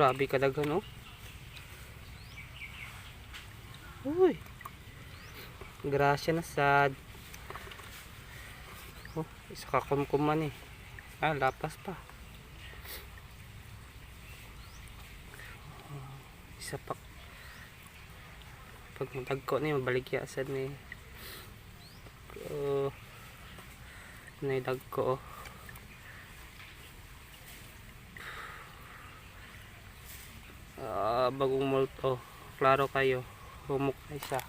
Grabe kadaghan oh. Uy. Grasya na sad. Oh, isa ka kumkuman eh. Ah, lapas pa. Isa pa. Pag matagko ni mabaligya sad ni. Naidagko oh. Bagong multo. Klaro kayo. Humok na isa.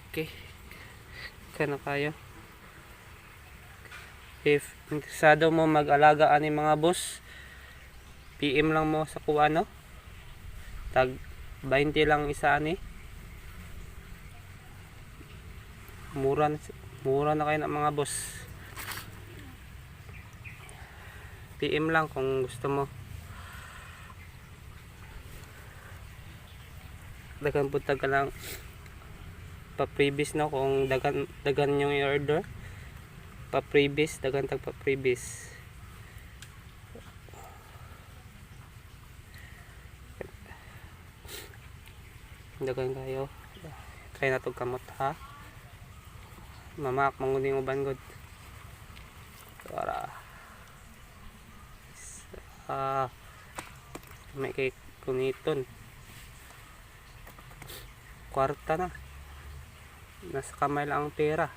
Okay. Kana kayo. If interesado mo mag-alaga ani mga boss, PM lang mo sa kuano. Tag 20 lang isa ani. Mura na kayo ng mga boss. PM lang kung gusto mo. Dagan punta ka lang pa-previous na kung dagan yung i-order. Pa-previous, dagan tag pa-previous. Dagan kayo. Try na tong kamot ha. Mamak manguning uban god. Para may kay kuniton. Kwarta na. Nasa kamay lang ang pera.